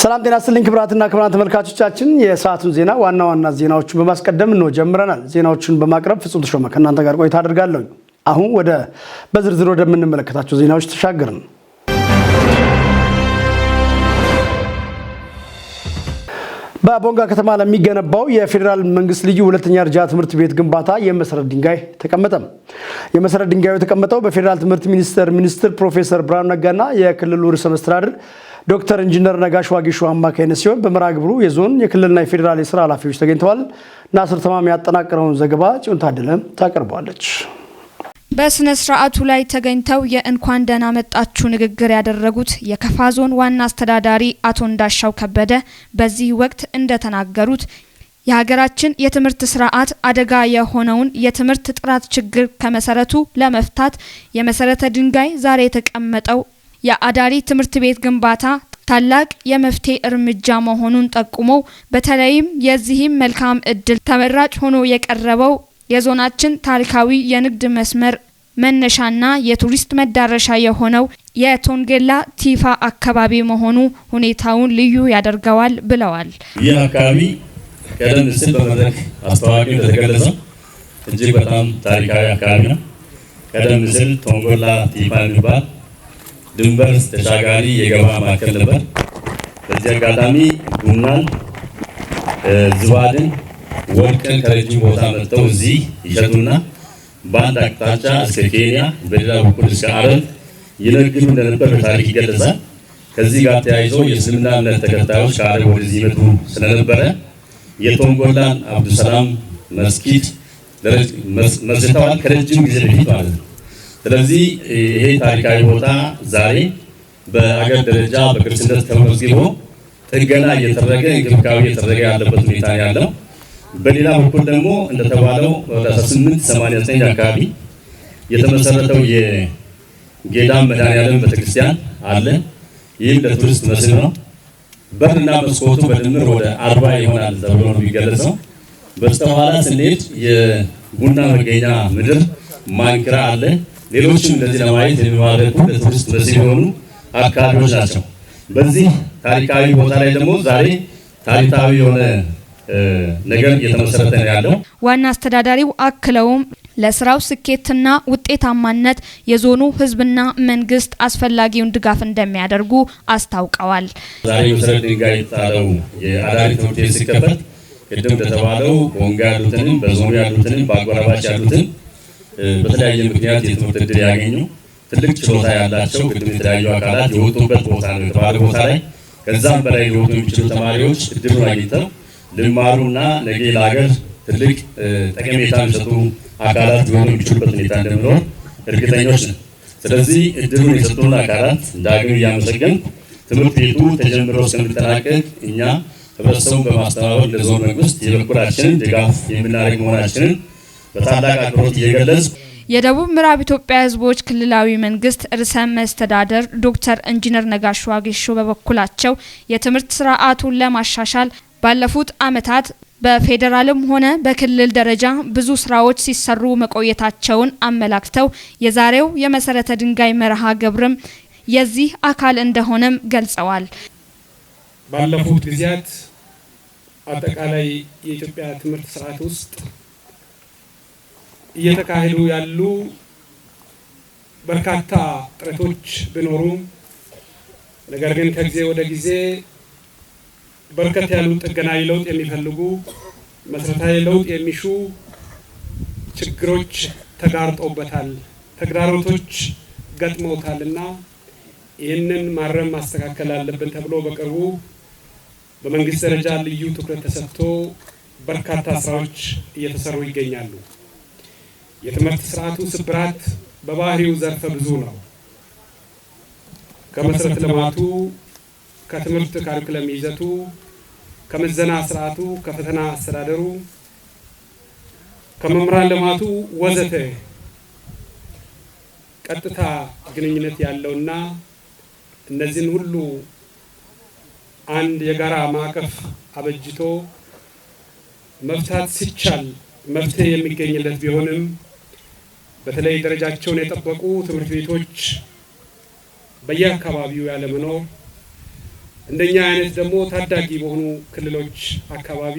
ሰላም ጤና ይስጥልኝ ክብራትና ክብራን ተመልካቾቻችን የሰዓቱን ዜና ዋና ዜናዎችን በማስቀደም ነው ጀምረናል። ዜናዎችን በማቅረብ ፍጹም ተሾመ ከእናንተ ጋር ቆይታ አደርጋለሁ። አሁን በዝርዝር ወደምንመለከታቸው ዜናዎች ተሻገርን። በቦንጋ ከተማ ለሚገነባው የፌዴራል መንግስት ልዩ ሁለተኛ ደረጃ ትምህርት ቤት ግንባታ የመሰረት ድንጋይ ተቀመጠ። የመሰረት ድንጋዩ የተቀመጠው በፌዴራል ትምህርት ሚኒስትር ፕሮፌሰር ብርሃኑ ነጋና የክልሉ ርዕሰ መስተዳድር ዶክተር ኢንጂነር ነጋሽ ዋጌሾ አማካኝነት ሲሆን በመርሃ ግብሩ የዞን የክልልና የፌዴራል የስራ ኃላፊዎች ተገኝተዋል። ናስር ተማም ያጠናቀረውን ዘገባ ጽዮን ታደለ ታቀርባለች። በስነ ስርዓቱ ላይ ተገኝተው የእንኳን ደህና መጣችሁ ንግግር ያደረጉት የከፋ ዞን ዋና አስተዳዳሪ አቶ እንዳሻው ከበደ በዚህ ወቅት እንደተናገሩት የሀገራችን የትምህርት ስርዓት አደጋ የሆነውን የትምህርት ጥራት ችግር ከመሰረቱ ለመፍታት የመሰረተ ድንጋይ ዛሬ የተቀመጠው የአዳሪ ትምህርት ቤት ግንባታ ታላቅ የመፍትሄ እርምጃ መሆኑን ጠቁመው በተለይም የዚህም መልካም እድል ተመራጭ ሆኖ የቀረበው የዞናችን ታሪካዊ የንግድ መስመር መነሻና የቱሪስት መዳረሻ የሆነው የቶንጌላ ቲፋ አካባቢ መሆኑ ሁኔታውን ልዩ ያደርገዋል ብለዋል። ይህ አካባቢ ቀደም ሲል በመድረክ አስተዋቂው እንደተገለጸው እጅግ በጣም ታሪካዊ አካባቢ ነው። ቀደም ሲል ቶንጎላ ቲፋ የሚባል ድንበር ተሻጋሪ የገበያ ማዕከል ነበር። በዚህ አጋጣሚ ቡናን፣ ዝባድን፣ ወርቅን ከረጅም ቦታ መጥተው እዚህ ይሸጡና በአንድ አቅጣጫ እስከ ኬንያ በሌላ በኩል እስከ አረብ ይነግዱ እንደነበር በታሪክ ይገለጻል። ከዚህ ጋር ተያይዞ የእስልምና እምነት ተከታዮች ከአረብ ወደዚህ ይመጡ ስለነበረ የቶንጎላን አብዱሰላም መስጊድ መስርተዋል ከረጅም ጊዜ በፊት ማለት ነው። ስለዚህ ይሄ ታሪካዊ ቦታ ዛሬ በአገር ደረጃ በቅርስነት ተመዝግቦ ጥገና እየተደረገ እንክብካቤ እየተደረገ ያለበት ሁኔታ ያለው። በሌላ በኩል ደግሞ እንደተባለው ወደ 1889 አካባቢ የተመሰረተው የጌዳም መድኃኔዓለም ቤተክርስቲያን አለ። ይህም ለቱሪስት መስህብ ነው። በርና መስኮቱ በድምር ወደ 40 ይሆናል ተብሎ ነው የሚገለጸው። በስተኋላ ስንሄድ የቡና መገኛ ምድር ማንክራ አለ። ሌሎችም እንደዚህ ለማየት የሚማረኩ ለቱሪስት መስህብ የሆኑ አካባቢዎች ናቸው። በዚህ ታሪካዊ ቦታ ላይ ደግሞ ዛሬ ታሪካዊ የሆነ ነገር እየተመሰረተ ነው ያለው። ዋና አስተዳዳሪው አክለውም ለስራው ስኬትና ውጤታማነት የዞኑ ህዝብና መንግስት አስፈላጊውን ድጋፍ እንደሚያደርጉ አስታውቀዋል። ዛሬ መሰረት ድንጋይ የጣለው የአዳሪ ትምህርት ቤት ሲከፈት ቅድም እንደተባለው ቦንጋ ያሉትንም በዞኑ ያሉትንም በአጎራባች ያሉትን በተለያየ ምክንያት የትምህርት እድል ያገኙ ትልቅ ችሎታ ያላቸው ቅድም የተለያዩ አካላት የወጡበት ቦታ ነው የተባለ ቦታ ላይ ከዛም በላይ ሊወጡ የሚችሉ ተማሪዎች እድሉን አግኝተው ልማሩና ነገ ለሀገር ትልቅ ጠቀሜታ የሚሰጡ አካላት ሊሆኑ የሚችሉበት ሁኔታ እንደሚኖር እርግጠኞች ነን። ስለዚህ እድሉን የሰጡን አካላት ዳግም እያመሰገን ትምህርት ቤቱ ተጀምሮ እስከሚጠናቀቅ እኛ ህብረተሰቡን በማስተባበር ለዞን መንግስት የበኩላችንን ድጋፍ የምናደርግ መሆናችንን በታላቅ አክብሮት እየገለጽ የደቡብ ምዕራብ ኢትዮጵያ ህዝቦች ክልላዊ መንግስት ርዕሰ መስተዳድር ዶክተር ኢንጂነር ነጋሽ ዋጌሾ በበኩላቸው የትምህርት ስርዓቱን ለማሻሻል ባለፉት ዓመታት በፌዴራልም ሆነ በክልል ደረጃ ብዙ ስራዎች ሲሰሩ መቆየታቸውን አመላክተው የዛሬው የመሰረተ ድንጋይ መርሃ ግብርም የዚህ አካል እንደሆነም ገልጸዋል። ባለፉት ጊዜያት አጠቃላይ የኢትዮጵያ ትምህርት ስርዓት ውስጥ እየተካሄዱ ያሉ በርካታ ጥረቶች ቢኖሩም ነገር ግን ከጊዜ ወደ ጊዜ በርከት ያሉ ጥገናዊ ለውጥ የሚፈልጉ መሰረታዊ ለውጥ የሚሹ ችግሮች ተጋርጦበታል፣ ተግዳሮቶች ገጥመውታልና ይህንን ማረም ማስተካከል አለብን ተብሎ በቅርቡ በመንግስት ደረጃ ልዩ ትኩረት ተሰጥቶ በርካታ ስራዎች እየተሰሩ ይገኛሉ። የትምህርት ስርዓቱ ስብራት በባህሪው ዘርፈ ብዙ ነው። ከመሰረተ ልማቱ፣ ከትምህርት ካሪኩለም ይዘቱ፣ ከመዘና ስርዓቱ፣ ከፈተና አስተዳደሩ፣ ከመምህራን ልማቱ ወዘተ ቀጥታ ግንኙነት ያለውና እነዚህን ሁሉ አንድ የጋራ ማዕቀፍ አበጅቶ መፍታት ሲቻል መፍትሄ የሚገኝለት ቢሆንም በተለይ ደረጃቸውን የጠበቁ ትምህርት ቤቶች በየአካባቢው ያለመኖር እንደኛ አይነት ደግሞ ታዳጊ በሆኑ ክልሎች አካባቢ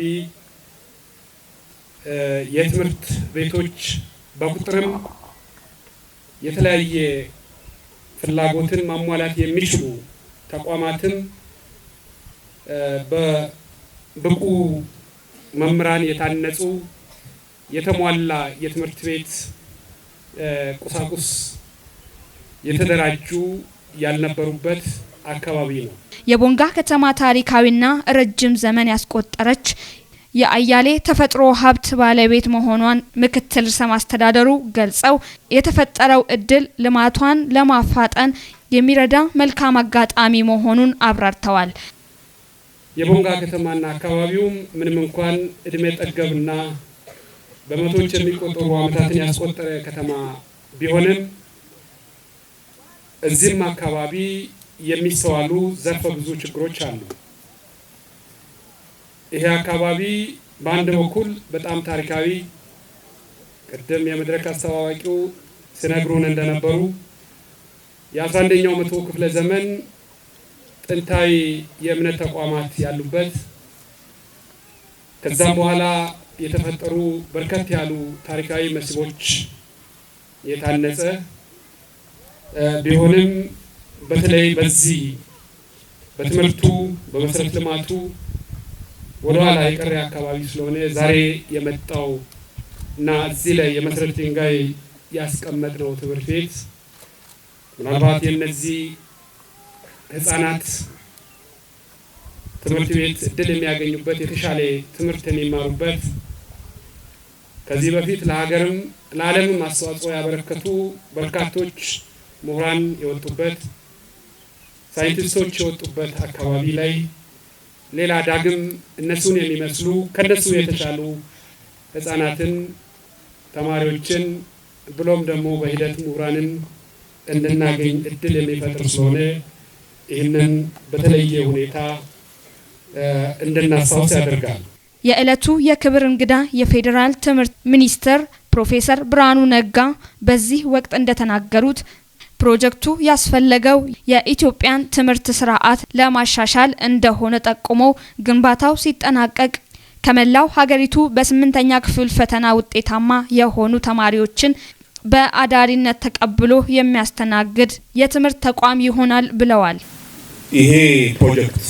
የትምህርት ቤቶች በቁጥርም የተለያየ ፍላጎትን ማሟላት የሚችሉ ተቋማትም በብቁ መምህራን የታነጹ የተሟላ የትምህርት ቤት ቁሳቁስ የተደራጁ ያልነበሩበት አካባቢ ነው። የቦንጋ ከተማ ታሪካዊና ረጅም ዘመን ያስቆጠረች የአያሌ ተፈጥሮ ሀብት ባለቤት መሆኗን ምክትል ርዕሰ መስተዳድሩ ገልጸው የተፈጠረው እድል ልማቷን ለማፋጠን የሚረዳ መልካም አጋጣሚ መሆኑን አብራርተዋል። የቦንጋ ከተማና አካባቢው ምንም እንኳን እድሜ ጠገብና በመቶዎች የሚቆጠሩ ዓመታትን ያስቆጠረ ከተማ ቢሆንም እዚህም አካባቢ የሚስተዋሉ ዘርፈ ብዙ ችግሮች አሉ። ይሄ አካባቢ በአንድ በኩል በጣም ታሪካዊ ቀደም የመድረክ አስተዋዋቂው ሲነግሩን እንደነበሩ የ11ኛው መቶ ክፍለ ዘመን ጥንታዊ የእምነት ተቋማት ያሉበት ከዛም በኋላ የተፈጠሩ በርከት ያሉ ታሪካዊ መስህቦች የታነጸ ቢሆንም በተለይ በዚህ በትምህርቱ በመሰረተ ልማቱ ወደኋላ የቀረ አካባቢ ስለሆነ ዛሬ የመጣው እና እዚህ ላይ የመሰረት ድንጋይ ያስቀመጥነው ትምህርት ቤት ምናልባት የነዚህ ህፃናት ትምህርት ቤት እድል የሚያገኙበት የተሻለ ትምህርት የሚማሩበት ከዚህ በፊት ለሀገርም ለዓለምም አስተዋጽኦ ያበረከቱ በርካቶች ምሁራን የወጡበት ሳይንቲስቶች የወጡበት አካባቢ ላይ ሌላ ዳግም እነሱን የሚመስሉ ከነሱ የተሻሉ ህፃናትን ተማሪዎችን ብሎም ደግሞ በሂደት ምሁራንን እንድናገኝ እድል የሚፈጥር ስለሆነ ይህንን በተለየ ሁኔታ እንድናስታውስ ያደርጋል። የዕለቱ የክብር እንግዳ የፌዴራል ትምህርት ሚኒስትር ፕሮፌሰር ብርሃኑ ነጋ በዚህ ወቅት እንደተናገሩት ፕሮጀክቱ ያስፈለገው የኢትዮጵያን ትምህርት ስርዓት ለማሻሻል እንደሆነ ጠቁመው ግንባታው ሲጠናቀቅ ከመላው ሀገሪቱ በ8ኛ ክፍል ፈተና ውጤታማ የሆኑ ተማሪዎችን በአዳሪነት ተቀብሎ የሚያስተናግድ የትምህርት ተቋም ይሆናል ብለዋል። ይሄ ፕሮጀክት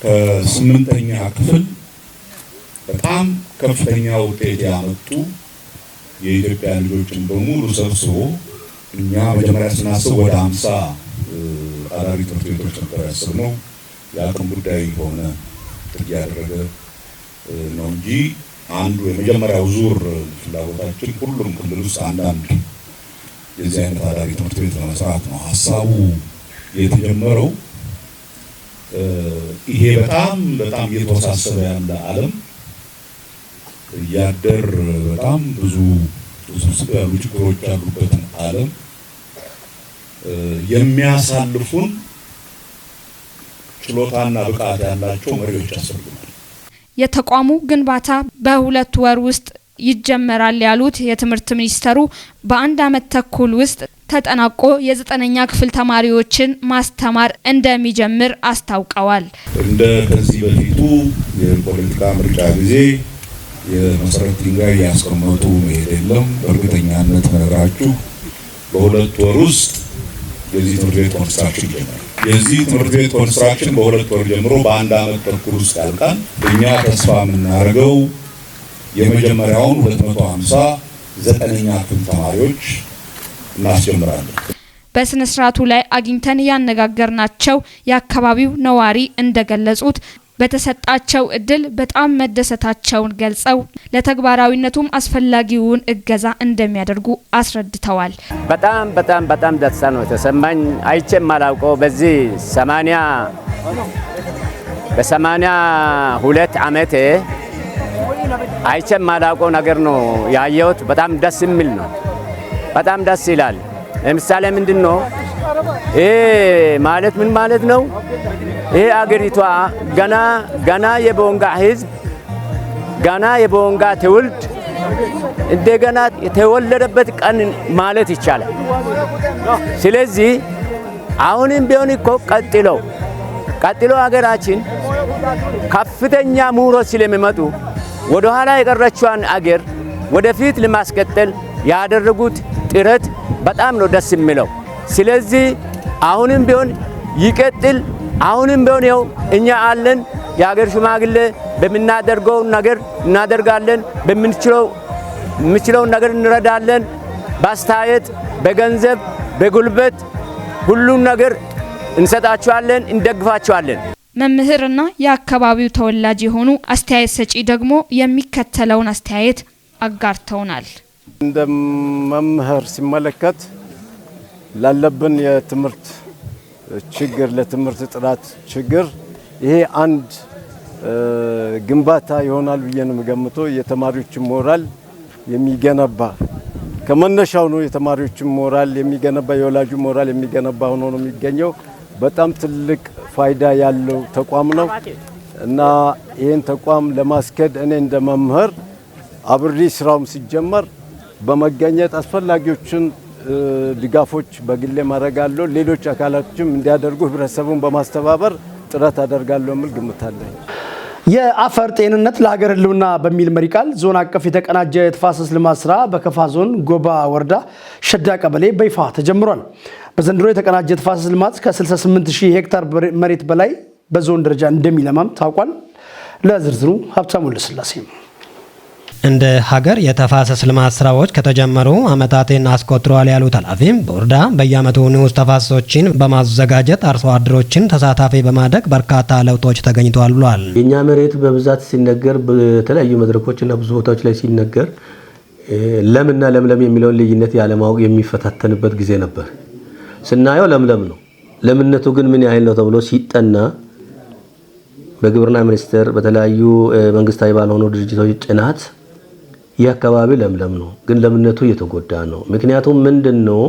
ከ8ኛ ክፍል በጣም ከፍተኛ ውጤት ያመጡ የኢትዮጵያ ልጆችን በሙሉ ሰብስቦ እኛ መጀመሪያ ስናስብ ወደ 50 አዳሪ ትምህርት ቤቶች ነበር ያሰብነው። የአቅም ጉዳይ ሆነ ጥያቄ ያደረገ ነው እንጂ አንዱ የመጀመሪያው ዙር ፍላጎታችን ሁሉም ክልል ውስጥ አንዳንድ የዚህ አይነት አዳሪ ትምህርት ቤት ለመስራት ነው ሀሳቡ የተጀመረው። ይሄ በጣም እየተወሳሰበ ያለ ዓለም እያደር በጣም ብዙ ውስብስብ ያሉ ችግሮች ያሉበትን ዓለም የሚያሳልፉን ችሎታና ብቃት ያላቸው መሪዎች ያስፈልጉናል። የተቋሙ ግንባታ በ2 ወር ውስጥ ይጀመራል ያሉት የትምህርት ሚኒስተሩ በአንድ አመት ተኩል ውስጥ ተጠናቆ የ9ኛ ክፍል ተማሪዎችን ማስተማር እንደሚጀምር አስታውቀዋል። እንደ ከዚህ በፊቱ የፖለቲካ ምርጫ ጊዜ የመሰረት ድንጋይ ያስቀመጡ መሄድ የለም። በእርግጠኛነት ነግራችሁ በ2 ወር ውስጥ የዚህ ትምህርት ቤት ኮንስትራክሽን ይጀምራል። የዚህ ትምህርት ቤት ኮንስትራክሽን በ2 ወር ጀምሮ በአንድ አመት ተኩል ውስጥ ያልቃል። እኛ ተስፋ የምናደርገው የመጀመሪያውን 250 9ኛ ክፍል ተማሪዎች እናስጀምራለን። በስነ ስርዓቱ ላይ አግኝተን ያነጋገርናቸው የአካባቢው ነዋሪ እንደገለጹት በተሰጣቸው እድል በጣም መደሰታቸውን ገልጸው ለተግባራዊነቱም አስፈላጊውን እገዛ እንደሚያደርጉ አስረድተዋል። በጣም ደስታ ነው ተሰማኝ። አይቼም ማላውቀው በዚህ 82 ዓመቴ አይቼም ማላውቀው ነገር ነው ያየሁት። በጣም ደስ የሚል ነው። በጣም ደስ ይላል። ለምሳሌ ምንድነው ይሄ ማለት ምን ማለት ነው? ይሄ አገሪቷ ገና የቦንጋ ህዝብ ገና የቦንጋ ትውልድ እንደገና የተወለደበት ቀን ማለት ይቻላል። ስለዚህ አሁንም ቢሆን እኮ ቀጥሎ ሀገራችን ከፍተኛ ምሁሮች ስለሚመጡ ወደ ኋላ የቀረችዋን አገር ወደፊት ለማስቀጠል ያደረጉት ጥረት በጣም ነው ደስ የሚለው። ስለዚህ አሁንም ቢሆን ይቀጥል። አሁንም ቢሆን ይኸው እኛ አለን። የሀገር ሽማግሌ በምናደርገው ነገር እናደርጋለን፣ በምንችለው ነገር እንረዳለን። በአስተያየት፣ በገንዘብ፣ በጉልበት ሁሉም ነገር እንሰጣቸዋለን፣ እንደግፋቸዋለን። መምህርና የአካባቢው ተወላጅ የሆኑ አስተያየት ሰጪ ደግሞ የሚከተለውን አስተያየት አጋርተውናል። እንደ መምህር ሲመለከት ላለብን የትምህርት ችግር ለትምህርት ጥራት ችግር ይሄ አንድ ግንባታ ይሆናል ብዬ ነው የምገምተው። የተማሪዎችን ሞራል የሚገነባ ከመነሻው ነው። የተማሪዎችን ሞራል የሚገነባ የወላጁ ሞራል የሚገነባ ሆኖ ነው የሚገኘው። በጣም ትልቅ ፋይዳ ያለው ተቋም ነው እና ይሄን ተቋም ለማስከድ እኔ እንደ መምህር አብሬ ስራውም ሲጀመር በመገኘት አስፈላጊዎችን ድጋፎች በግሌ ማድረጋለሁ። ሌሎች አካላቶችም እንዲያደርጉ ህብረተሰቡን በማስተባበር ጥረት አደርጋለሁ የሚል ግምት አለኝ። የአፈር ጤንነት ለሀገር ህልውና በሚል መሪ ቃል ዞን አቀፍ የተቀናጀ የተፋሰስ ልማት ስራ በከፋ ዞን ጎባ ወረዳ ሸዳ ቀበሌ በይፋ ተጀምሯል። በዘንድሮ የተቀናጀ የተፋሰስ ልማት ከ68000 ሄክታር መሬት በላይ በዞን ደረጃ እንደሚለማም ታውቋል። ለዝርዝሩ ሀብታሙ ለስላሴ። እንደ ሀገር የተፋሰስ ልማት ስራዎች ከተጀመሩ ዓመታትን አስቆጥረዋል ያሉት ኃላፊም በወረዳ በየዓመቱ ንዑስ ተፋሰሶችን በማዘጋጀት አርሶ አደሮችን ተሳታፊ በማድረግ በርካታ ለውጦች ተገኝተዋል ብሏል። የኛ መሬት በብዛት ሲነገር በተለያዩ መድረኮችና ብዙ ቦታዎች ላይ ሲነገር ለምና ለምለም የሚለውን ልዩነት ያለማወቅ የሚፈታተንበት ጊዜ ነበር። ስናየው ለምለም ነው። ለምነቱ ግን ምን ያህል ነው ተብሎ ሲጠና በግብርና ሚኒስቴር በተለያዩ መንግስታዊ ባልሆኑ ድርጅቶች ጥናት ይህ አካባቢ ለምለም ነው፣ ግን ለምነቱ እየተጎዳ ነው። ምክንያቱም ምንድነው?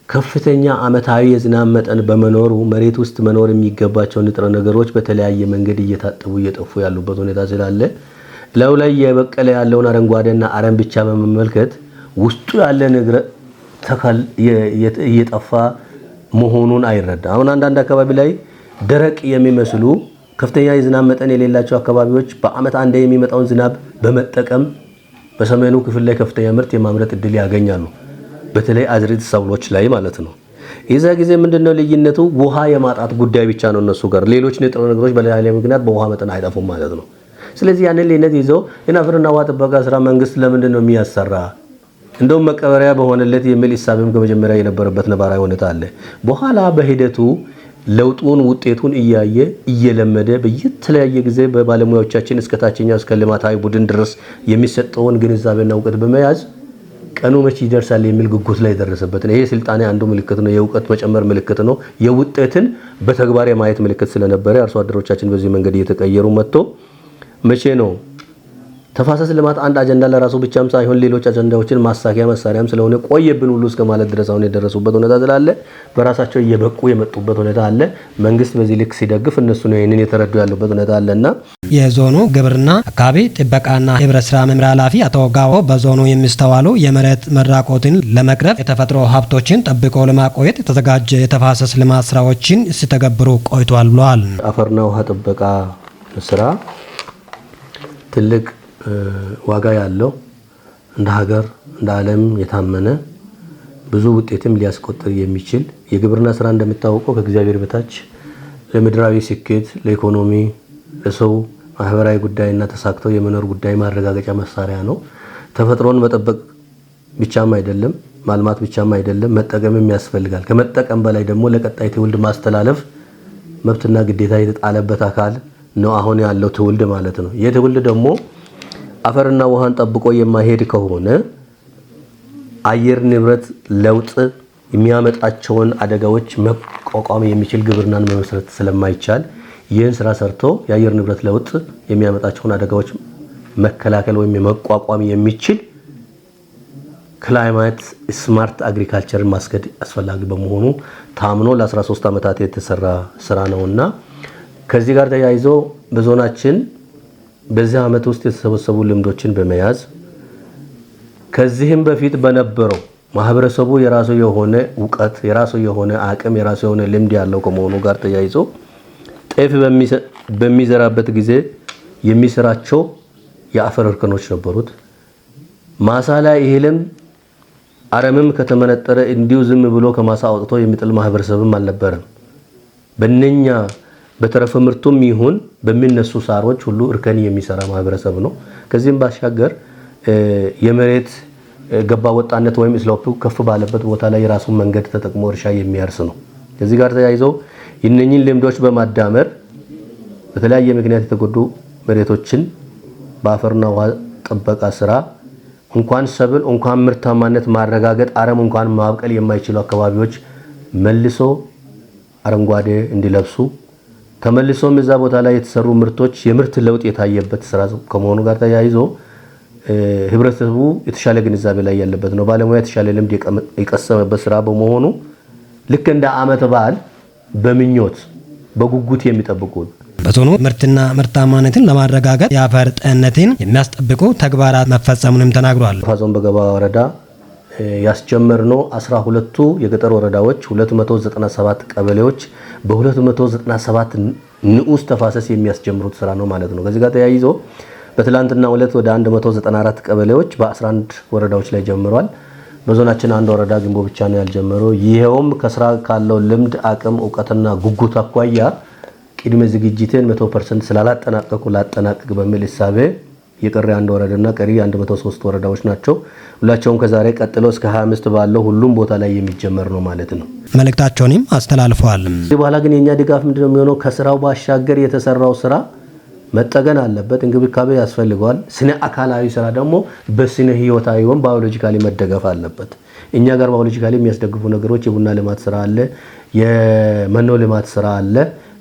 ከፍተኛ አመታዊ የዝናብ መጠን በመኖሩ መሬት ውስጥ መኖር የሚገባቸው ንጥረ ነገሮች በተለያየ መንገድ እየታጠቡ እየጠፉ ያሉበት ሁኔታ ስላለ ለው ላይ የበቀለ ያለውን አረንጓዴና አረም ብቻ በመመልከት ውስጡ ያለ ነገር ተከል እየጠፋ መሆኑን አይረዳ። አሁን አንዳንድ አካባቢ ላይ ደረቅ የሚመስሉ ከፍተኛ የዝናብ መጠን የሌላቸው አካባቢዎች በአመት አንዴ የሚመጣውን ዝናብ በመጠቀም በሰሜኑ ክፍል ላይ ከፍተኛ ምርት የማምረት እድል ያገኛሉ። በተለይ አዝርዕት ሰብሎች ላይ ማለት ነው። የዛ ጊዜ ምንድነው ልዩነቱ? ውሃ የማጣት ጉዳይ ብቻ ነው እነሱ ጋር። ሌሎች ንጥረ ነገሮች በሌላ ምክንያት በውሃ መጠን አይጠፉም ማለት ነው። ስለዚህ ያንን ልዩነት ይዘው የአፈርና ውሃ ጥበቃ ስራ መንግስት ለምንድነው የሚያሰራ? እንደውም መቀበሪያ በሆነለት የሚል ሂሳብም ከመጀመሪያ የነበረበት ነባራዊ ሁኔታ አለ። በኋላ በሂደቱ ለውጡን ውጤቱን እያየ እየለመደ በየተለያየ ጊዜ በባለሙያዎቻችን እስከ ታችኛው እስከ ልማታዊ ቡድን ድረስ የሚሰጠውን ግንዛቤና እውቀት በመያዝ ቀኑ መቼ ይደርሳል የሚል ጉጉት ላይ ደረሰበት። ይሄ ስልጣኔ አንዱ ምልክት ነው፣ የእውቀት መጨመር ምልክት ነው፣ የውጤትን በተግባር የማየት ምልክት ስለነበረ አርሶ አደሮቻችን በዚህ መንገድ እየተቀየሩ መጥቶ መቼ ነው ተፋሰስ ልማት አንድ አጀንዳ ለራሱ ብቻም ሳይሆን ሌሎች አጀንዳዎችን ማሳኪያ መሳሪያም ስለሆነ ቆየብን ሁሉ እስከ ማለት ድረስ አሁን የደረሱበት ሁኔታ ስላለ በራሳቸው እየበቁ የመጡበት ሁኔታ አለ። መንግስት በዚህ ልክ ሲደግፍ እነሱ ነው ይሄንን የተረዱ ያሉበት ሁኔታ አለና የዞኑ ግብርና አካባቢ ጥበቃና ህብረት ስራ መምሪያ ኃላፊ አቶ ጋዎ በዞኑ የሚስተዋሉ የመሬት መራቆትን ለመቅረፍ የተፈጥሮ ሀብቶችን ጠብቆ ለማቆየት የተዘጋጀ የተፋሰስ ልማት ስራዎችን ሲተገብሩ ቆይቷል ብለዋል። አፈርና ውሃ ጥበቃ ስራ ትልቅ ዋጋ ያለው እንደ ሀገር እንደ ዓለም የታመነ ብዙ ውጤትም ሊያስቆጥር የሚችል የግብርና ስራ እንደምታወቀው ከእግዚአብሔር በታች ለምድራዊ ስኬት፣ ለኢኮኖሚ፣ ለሰው ማህበራዊ ጉዳይና ተሳክተው የመኖር ጉዳይ ማረጋገጫ መሳሪያ ነው። ተፈጥሮን መጠበቅ ብቻም አይደለም፣ ማልማት ብቻም አይደለም፣ መጠቀምም ያስፈልጋል። ከመጠቀም በላይ ደግሞ ለቀጣይ ትውልድ ማስተላለፍ መብትና ግዴታ የተጣለበት አካል ነው አሁን ያለው ትውልድ ማለት ነው። ይህ ትውልድ ደግሞ አፈርና ውሃን ጠብቆ የማይሄድ ከሆነ አየር ንብረት ለውጥ የሚያመጣቸውን አደጋዎች መቋቋም የሚችል ግብርናን መመስረት ስለማይቻል ይህን ስራ ሰርቶ የአየር ንብረት ለውጥ የሚያመጣቸውን አደጋዎች መከላከል ወይም መቋቋም የሚችል ክላይሜት ስማርት አግሪካልቸር ማስገድ አስፈላጊ በመሆኑ ታምኖ ለ13 ዓመታት የተሰራ ስራ ነውና ከዚህ ጋር ተያይዞ በዞናችን በዚህ ዓመት ውስጥ የተሰበሰቡ ልምዶችን በመያዝ ከዚህም በፊት በነበረው ማህበረሰቡ የራሱ የሆነ ዕውቀት የራሱ የሆነ አቅም የራሱ የሆነ ልምድ ያለው ከመሆኑ ጋር ተያይዞ ጤፍ በሚዘራበት ጊዜ የሚሰራቸው የአፈር እርከኖች ነበሩት። ማሳ ላይ እህልም አረምም ከተመነጠረ እንዲሁ ዝም ብሎ ከማሳ አውጥቶ የሚጥል ማህበረሰብም አልነበረም። በእነኛ በተረፈ ምርቱም ይሁን በሚነሱ ሳሮች ሁሉ እርከን የሚሰራ ማህበረሰብ ነው። ከዚህም ባሻገር የመሬት ገባ ወጣነት ወይም ስሎፕ ከፍ ባለበት ቦታ ላይ የራሱን መንገድ ተጠቅሞ እርሻ የሚያርስ ነው። ከዚህ ጋር ተያይዞ እነኚህን ልምዶች በማዳመር በተለያየ ምክንያት የተጎዱ መሬቶችን በአፈርና ውሃ ጥበቃ ስራ እንኳን ሰብል እንኳን ምርታማነት ማረጋገጥ አረም እንኳን ማብቀል የማይችሉ አካባቢዎች መልሶ አረንጓዴ እንዲለብሱ ተመልሶም እዛ ቦታ ላይ የተሰሩ ምርቶች የምርት ለውጥ የታየበት ስራ ከመሆኑ ጋር ተያይዞ ህብረተሰቡ የተሻለ ግንዛቤ ላይ ያለበት ነው። ባለሙያ የተሻለ ልምድ የቀሰመበት ስራ በመሆኑ ልክ እንደ ዓመት በዓል በምኞት በጉጉት የሚጠብቁት በዞኑ ምርትና ምርታማነትን ለማረጋገጥ የአፈር ጤንነትን የሚያስጠብቁ ተግባራት መፈጸሙንም ተናግሯል። ፋዞን በገባ ወረዳ ያስጀመርነው 12ቱ የገጠር ወረዳዎች 297 ቀበሌዎች በ297 ንዑስ ተፋሰስ የሚያስጀምሩት ስራ ነው ማለት ነው። ከዚህ ጋር ተያይዞ በትላንትና ዕለት ወደ 194 ቀበሌዎች በ11 ወረዳዎች ላይ ጀምሯል። በዞናችን አንድ ወረዳ ግንቦ ብቻ ነው ያልጀመረው። ይሄውም ከስራ ካለው ልምድ አቅም ዕውቀትና ጉጉት አኳያ ቅድመ ዝግጅትን 100% ስላላጠናቀቁ ላጠናቀቅ በሚል ሐሳብ የቀረ አንድ ወረዳና ቀሪ 103 ወረዳዎች ናቸው። ሁላቸውም ከዛሬ ቀጥሎ እስከ 25 ባለው ሁሉም ቦታ ላይ የሚጀመር ነው ማለት ነው። መልእክታቸውንም አስተላልፈዋል። ከዚህ በኋላ ግን የኛ ድጋፍ ምንድነው የሚሆነው? ከስራው ባሻገር የተሰራው ስራ መጠገን አለበት፣ እንክብካቤ ያስፈልገዋል። ስነ አካላዊ ስራ ደግሞ በስነ ህይወታዊ ወይም ባዮሎጂካሊ መደገፍ አለበት። እኛ ጋር ባዮሎጂካሊ የሚያስደግፉ ነገሮች የቡና ልማት ስራ አለ፣ የመኖ ልማት ስራ አለ።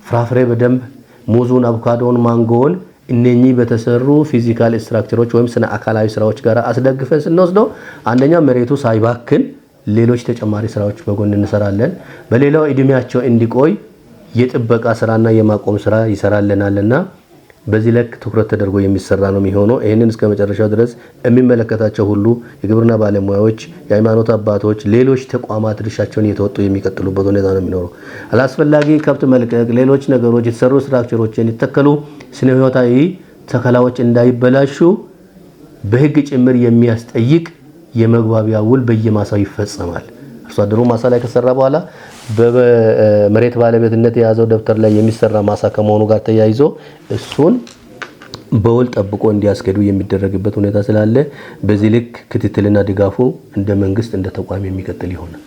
ፍራፍሬ በደንብ ሙዙን፣ አቮካዶን፣ ማንጎን እነኚህ በተሰሩ ፊዚካል ስትራክቸሮች ወይም ስነ አካላዊ ስራዎች ጋር አስደግፈን ስንወስደው አንደኛ መሬቱ ሳይባክን ሌሎች ተጨማሪ ስራዎች በጎን እንሰራለን። በሌላው እድሜያቸው እንዲቆይ የጥበቃ ስራና የማቆም ስራ ይሰራልናልና በዚህ ልክ ትኩረት ተደርጎ የሚሰራ ነው የሚሆነው። ይሄንን እስከ መጨረሻው ድረስ የሚመለከታቸው ሁሉ የግብርና ባለሙያዎች፣ የሃይማኖት አባቶች፣ ሌሎች ተቋማት ድርሻቸውን እየተወጡ የሚቀጥሉበት ሁኔታ ነው የሚኖረው። አላስፈላጊ ከብት መልቀቅ፣ ሌሎች ነገሮች የተሰሩ ስትራክቸሮችን የተከሉ ስነ ህይወታዊ ተከላዎች እንዳይበላሹ በህግ ጭምር የሚያስጠይቅ የመግባቢያ ውል በየማሳው ይፈጸማል። አርሶ አደሩ ማሳ ላይ ከሰራ በኋላ በመሬት ባለቤትነት የያዘው ደብተር ላይ የሚሰራ ማሳ ከመሆኑ ጋር ተያይዞ እሱን በውል ጠብቆ እንዲያስገዱ የሚደረግበት ሁኔታ ስላለ በዚህ ልክ ክትትልና ድጋፉ እንደ መንግስት እንደ ተቋም የሚቀጥል ይሆናል።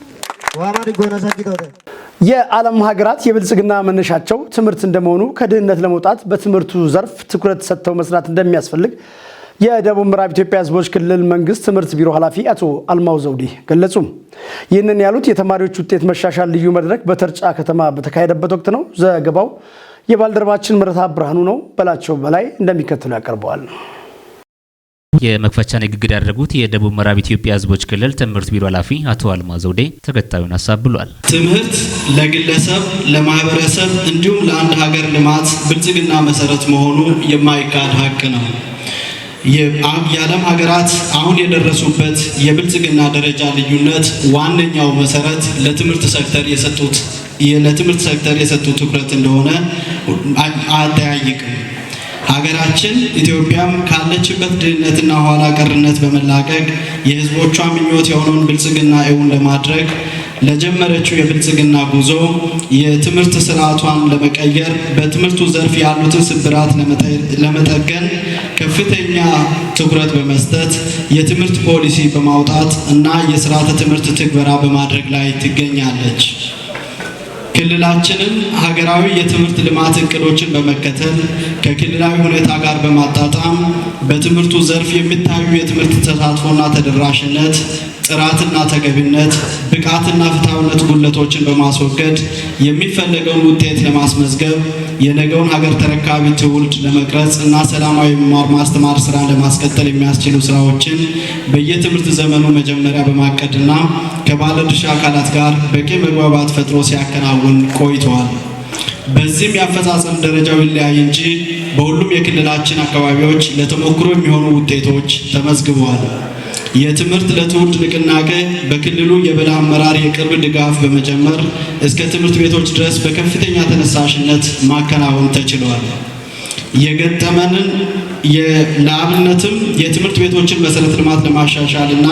የዓለም ሀገራት የብልጽግና መነሻቸው ትምህርት እንደመሆኑ ከድህነት ለመውጣት በትምህርቱ ዘርፍ ትኩረት ሰጥተው መስራት እንደሚያስፈልግ የደቡብ ምዕራብ ኢትዮጵያ ሕዝቦች ክልል መንግስት ትምህርት ቢሮ ኃላፊ አቶ አልማው ዘውዴ ገለጹ። ይህንን ያሉት የተማሪዎች ውጤት መሻሻል ልዩ መድረክ በተርጫ ከተማ በተካሄደበት ወቅት ነው። ዘገባው የባልደረባችን ምረታ ብርሃኑ ነው። በላቸው በላይ እንደሚከተለው ያቀርበዋል። የመክፈቻ ንግግር ያደረጉት የደቡብ ምዕራብ ኢትዮጵያ ሕዝቦች ክልል ትምህርት ቢሮ ኃላፊ አቶ አልማው ዘውዴ ተከታዩን ሀሳብ ብሏል። ትምህርት ለግለሰብ፣ ለማህበረሰብ እንዲሁም ለአንድ ሀገር ልማት ብልጽግና መሰረት መሆኑ የማይካድ ሀቅ ነው። የዓለም ሀገራት አሁን የደረሱበት የብልጽግና ደረጃ ልዩነት ዋነኛው መሰረት ለትምህርት ሴክተር የሰጡት ትኩረት እንደሆነ አያጠያይቅም። ሀገራችን ኢትዮጵያም ካለችበት ድህነትና ኋላ ቀርነት በመላቀቅ የህዝቦቿ ምኞት የሆነውን ብልጽግና እውን ለማድረግ ለጀመረችው የብልጽግና ጉዞ የትምህርት ስርዓቷን ለመቀየር በትምህርቱ ዘርፍ ያሉትን ስብራት ለመጠገን ከፍተኛ ትኩረት በመስጠት የትምህርት ፖሊሲ በማውጣት እና የስርዓተ ትምህርት ትግበራ በማድረግ ላይ ትገኛለች። ክልላችንም ሀገራዊ የትምህርት ልማት እቅዶችን በመከተል ከክልላዊ ሁኔታ ጋር በማጣጣም በትምህርቱ ዘርፍ የሚታዩ የትምህርት ተሳትፎና ተደራሽነት፣ ጥራትና ተገቢነት፣ ብቃትና ፍትሃዊነት ጉድለቶችን በማስወገድ የሚፈለገውን ውጤት ለማስመዝገብ የነገውን ሀገር ተረካቢ ትውልድ ለመቅረጽ እና ሰላማዊ መማር ማስተማር ስራ ለማስቀጠል የሚያስችሉ ስራዎችን በየትምህርት ዘመኑ መጀመሪያ በማቀድና ከባለድርሻ አካላት ጋር በቂ መግባባት ፈጥሮ ሲያከናውን ቆይተዋል። በዚህም የአፈጻጸም ደረጃው ይለያይ እንጂ በሁሉም የክልላችን አካባቢዎች ለተሞክሮ የሚሆኑ ውጤቶች ተመዝግበዋል። የትምህርት ለትውልድ ንቅናቄ በክልሉ የበላይ አመራር የቅርብ ድጋፍ በመጀመር እስከ ትምህርት ቤቶች ድረስ በከፍተኛ ተነሳሽነት ማከናወን ተችሏል። የገጠመንን ለአብነትም የትምህርት ቤቶችን መሰረተ ልማት ለማሻሻልና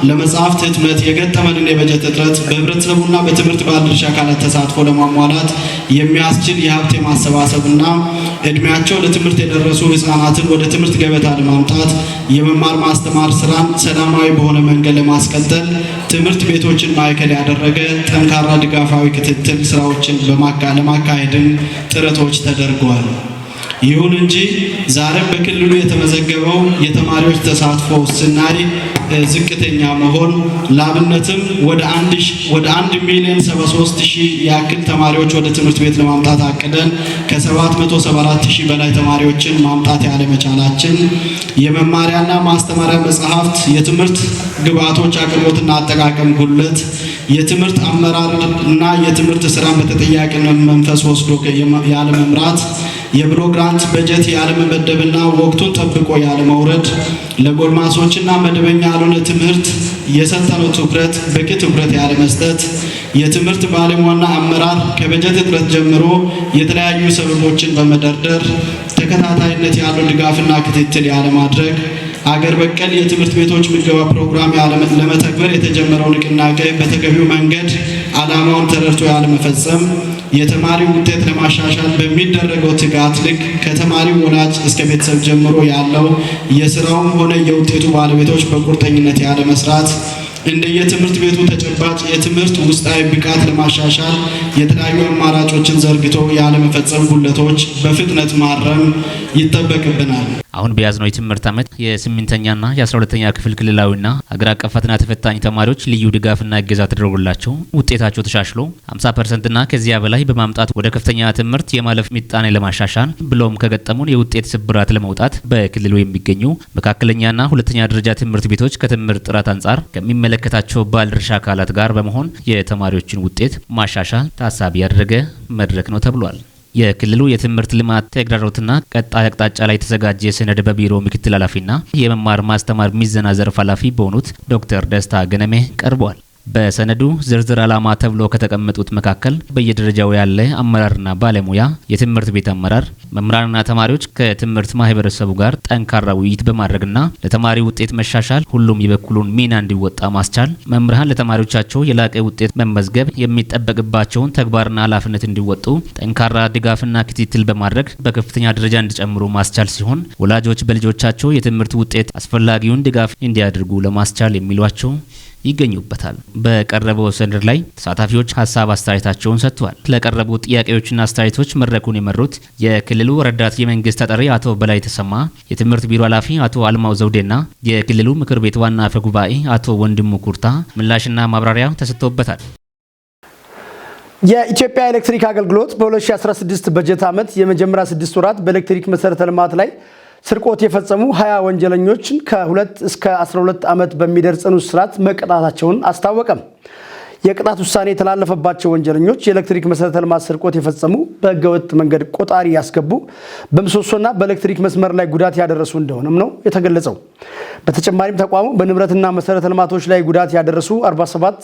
ለመጽሐፍት ህትመት የገጠመንን የበጀት እጥረት በህብረተሰቡና በትምህርት ባለድርሻ አካላት ተሳትፎ ለማሟላት የሚያስችል የሀብት የማሰባሰብና እድሜያቸው ለትምህርት የደረሱ ህፃናትን ወደ ትምህርት ገበታ ለማምጣት የመማር ማስተማር ስራን ሰላማዊ በሆነ መንገድ ለማስቀጠል ትምህርት ቤቶችን ማዕከል ያደረገ ጠንካራ ድጋፋዊ ክትትል ስራዎችን ለማካሄድም ጥረቶች ተደርገዋል። ይሁን እንጂ ዛሬም በክልሉ የተመዘገበው የተማሪዎች ተሳትፎ ስናይ ዝቅተኛ መሆን ለአብነትም ወደ 1,073,000 ያክል ተማሪዎች ወደ ትምህርት ቤት ለማምጣት አቅደን ከ774,000 በላይ ተማሪዎችን ማምጣት ያለመቻላችን የመማሪያና ማስተማሪያ መጽሐፍት የትምህርት ግብዓቶች አቅርቦትና አጠቃቀም ጉድለት የትምህርት አመራርና የትምህርት ስራን በተጠያቂነት መንፈስ ወስዶ ያለመምራት የብሎክ ግራንት በጀት ያለመመደብና ወቅቱን ጠብቆ ያለመውረድ ለጎልማሶችና መደበኛ ያልሆነ ትምህርት የሰጠነው ትኩረት በቂ ትኩረት ያለመስጠት የትምህርት ባለሙያና አመራር ከበጀት እጥረት ጀምሮ የተለያዩ ሰበቦችን በመደርደር ተከታታይነት ያለው ድጋፍና ክትትል ያለማድረግ አገር በቀል የትምህርት ቤቶች ምገባ ፕሮግራም ለመተግበር የተጀመረው ንቅናቄ በተገቢው መንገድ ዓላማውን ተረድቶ ያለመፈጸም የተማሪ ውጤት ለማሻሻል በሚደረገው ትጋት ልክ ከተማሪው ወላጅ እስከ ቤተሰብ ጀምሮ ያለው የስራውም ሆነ የውጤቱ ባለቤቶች በቁርጠኝነት ያለ መስራት እንደየትምህርት ቤቱ ተጨባጭ የትምህርት ውስጣዊ ብቃት ለማሻሻል የተለያዩ አማራጮችን ዘርግቶ ያለመፈጸም ጉድለቶች በፍጥነት ማረም ይጠበቅብናል። አሁን በያዝነው የትምህርት ዓመት የ8ኛና የ12ኛ ክፍል ክልላዊና አገር አቀፍ ፈተና ተፈታኝ ተማሪዎች ልዩ ድጋፍና እገዛ ተደርጎላቸው ውጤታቸው ተሻሽሎ 50%ና ከዚያ በላይ በማምጣት ወደ ከፍተኛ ትምህርት የማለፍ ምጣኔ ለማሻሻል ብሎም ከገጠሙን የውጤት ስብራት ለመውጣት በክልሉ የሚገኙ መካከለኛና ሁለተኛ ደረጃ ትምህርት ቤቶች ከትምህርት ጥራት አንጻር ከሚመለከታቸው ባለድርሻ አካላት ጋር በመሆን የተማሪዎችን ውጤት ማሻሻል ታሳቢ ያደረገ መድረክ ነው ተብሏል። የክልሉ የትምህርት ልማት ተግዳሮትና ቀጣይ አቅጣጫ ላይ የተዘጋጀ ሰነድ በቢሮ ምክትል ኃላፊና የመማር ማስተማር ሚዘና ዘርፍ ኃላፊ በሆኑት ዶክተር ደስታ ገነሜ ቀርቧል። በሰነዱ ዝርዝር ዓላማ ተብሎ ከተቀመጡት መካከል በየደረጃው ያለ አመራርና ባለሙያ፣ የትምህርት ቤት አመራር፣ መምህራንና ተማሪዎች ከትምህርት ማህበረሰቡ ጋር ጠንካራ ውይይት በማድረግና ለተማሪ ውጤት መሻሻል ሁሉም የበኩሉን ሚና እንዲወጣ ማስቻል፣ መምህራን ለተማሪዎቻቸው የላቀ ውጤት መመዝገብ የሚጠበቅባቸውን ተግባርና ኃላፊነት እንዲወጡ ጠንካራ ድጋፍና ክትትል በማድረግ በከፍተኛ ደረጃ እንዲጨምሩ ማስቻል ሲሆን፣ ወላጆች በልጆቻቸው የትምህርት ውጤት አስፈላጊውን ድጋፍ እንዲያደርጉ ለማስቻል የሚሏቸው ይገኙበታል። በቀረበው ሰነድ ላይ ተሳታፊዎች ሀሳብ አስተያየታቸውን ሰጥተዋል። ለቀረቡ ጥያቄዎችና አስተያየቶች መድረኩን የመሩት የክልሉ ረዳት የመንግስት ተጠሪ አቶ በላይ ተሰማ፣ የትምህርት ቢሮ ኃላፊ አቶ አልማው ዘውዴና የክልሉ ምክር ቤት ዋና አፈ ጉባኤ አቶ ወንድሙ ኩርታ ምላሽና ማብራሪያ ተሰጥቶበታል። የኢትዮጵያ ኤሌክትሪክ አገልግሎት በ2016 በጀት ዓመት የመጀመሪያ 6 ወራት በኤሌክትሪክ መሰረተ ልማት ላይ ስርቆት የፈጸሙ 20 ወንጀለኞችን ከ2 እስከ 12 ዓመት በሚደርስ ጽኑ እስራት መቀጣታቸውን አስታወቀም። የቅጣት ውሳኔ የተላለፈባቸው ወንጀለኞች የኤሌክትሪክ መሰረተ ልማት ስርቆት የፈጸሙ፣ በህገወጥ መንገድ ቆጣሪ ያስገቡ፣ በምሰሶና በኤሌክትሪክ መስመር ላይ ጉዳት ያደረሱ እንደሆነም ነው የተገለጸው። በተጨማሪም ተቋሙ በንብረትና መሰረተ ልማቶች ላይ ጉዳት ያደረሱ 47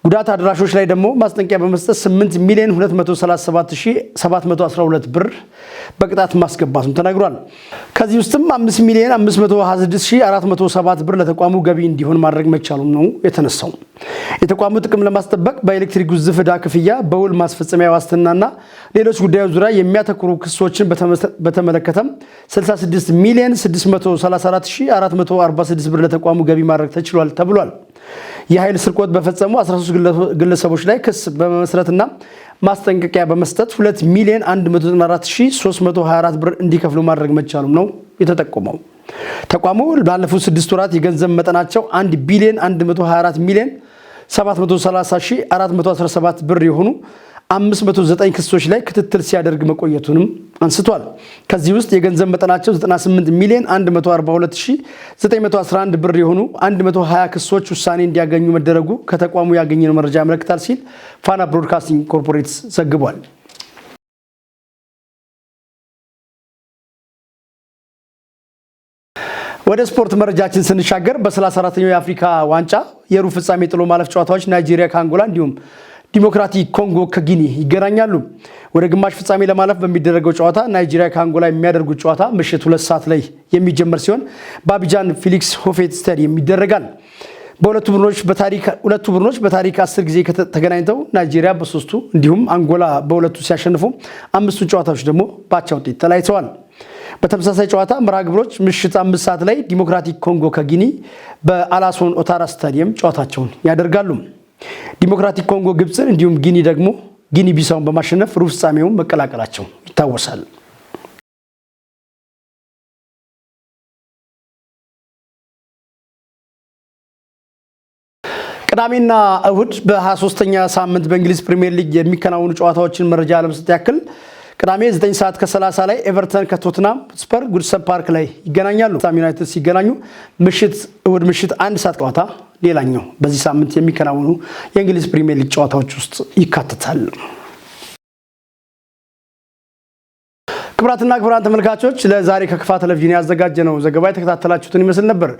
ጉዳት አድራሾች ላይ ደግሞ ማስጠንቀቂያ በመስጠት 8,237,712 ብር በቅጣት ማስገባቱን ተናግሯል። ከዚህ ውስጥም 5,526,407 ብር ለተቋሙ ገቢ እንዲሆን ማድረግ መቻሉም ነው የተነሳው። የተቋሙ ጥቅም ለማስጠበቅ በኤሌክትሪክ ውዝፍ ዕዳ ክፍያ፣ በውል ማስፈጸሚያ ዋስትናና ሌሎች ጉዳዮች ዙሪያ የሚያተኩሩ ክሶችን በተመለከተም 66,634,446 ብር ለተቋሙ ገቢ ማድረግ ተችሏል ተብሏል። የኃይል ስርቆት በፈጸሙ 13 ግለሰቦች ላይ ክስ በመመስረትና ማስጠንቀቂያ በመስጠት 2,194,324 ብር እንዲከፍሉ ማድረግ መቻሉም ነው የተጠቆመው። ተቋሙ ባለፉት 6 ወራት የገንዘብ መጠናቸው 1,124,730,417 ብር የሆኑ 509 ክሶች ላይ ክትትል ሲያደርግ መቆየቱንም አንስቷል። ከዚህ ውስጥ የገንዘብ መጠናቸው 98,142,911 ብር የሆኑ 120 ክሶች ውሳኔ እንዲያገኙ መደረጉ ከተቋሙ ያገኘነው መረጃ ያመለክታል ሲል ፋና ብሮድካስቲንግ ኮርፖሬት ዘግቧል። ወደ ስፖርት መረጃችን ስንሻገር በ34ኛው የአፍሪካ ዋንጫ የሩብ ፍጻሜ ጥሎ ማለፍ ጨዋታዎች ናይጄሪያ ከአንጎላ እንዲሁም ዲሞክራቲክ ኮንጎ ከጊኒ ይገናኛሉ። ወደ ግማሽ ፍጻሜ ለማለፍ በሚደረገው ጨዋታ ናይጄሪያ ከአንጎላ የሚያደርጉት ጨዋታ ምሽት 2 ሰዓት ላይ የሚጀመር ሲሆን በአቢጃን ፌሊክስ ሆፌት ስታዲየም ይደረጋል። ሁለቱ ቡድኖች በታሪክ 10 ጊዜ ተገናኝተው ናይጄሪያ በ3ቱ እንዲሁም አንጎላ በ2ቱ ሲያሸንፉ 5ቱ ጨዋታዎች ደግሞ በአቻ ውጤት ተለያይተዋል። በተመሳሳይ ጨዋታ መርሃ ግብሮች ምሽት 5 ሰዓት ላይ ዲሞክራቲክ ኮንጎ ከጊኒ በአላሶን ኦታራ ስታዲየም ጨዋታቸውን ያደርጋሉ። ዲሞክራቲክ ኮንጎ ግብፅን እንዲሁም ጊኒ ደግሞ ጊኒ ቢሳውን በማሸነፍ ሩብ ፍጻሜውን መቀላቀላቸው ይታወሳል። ቅዳሜና እሁድ በ23ኛ ሳምንት በእንግሊዝ ፕሪሚየር ሊግ የሚከናወኑ ጨዋታዎችን መረጃ ለመስጠት ያክል ቅዳሜ 9 ሰዓት ከ30 ላይ ኤቨርተን ከቶትናም ስፐር ጉድሰን ፓርክ ላይ ይገናኛሉ። ሳም ዩናይትድ ሲገናኙ እሁድ ምሽት 1 ሰዓት ጨዋታ ሌላኛው በዚህ ሳምንት የሚከናወኑ የእንግሊዝ ፕሪሚየር ሊግ ጨዋታዎች ውስጥ ይካተታል። ክቡራትና ክቡራን ተመልካቾች ለዛሬ ከክፋ ቴሌቪዥን ያዘጋጀነው ዘገባ የተከታተላችሁትን ይመስል ነበር።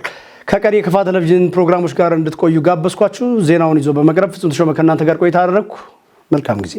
ከቀሪ የክፋ ቴሌቪዥን ፕሮግራሞች ጋር እንድትቆዩ ጋበዝኳችሁ። ዜናውን ይዞ በመቅረብ ፍጹም ተሾመ ከእናንተ ጋር ቆይታ አደረግኩ። መልካም ጊዜ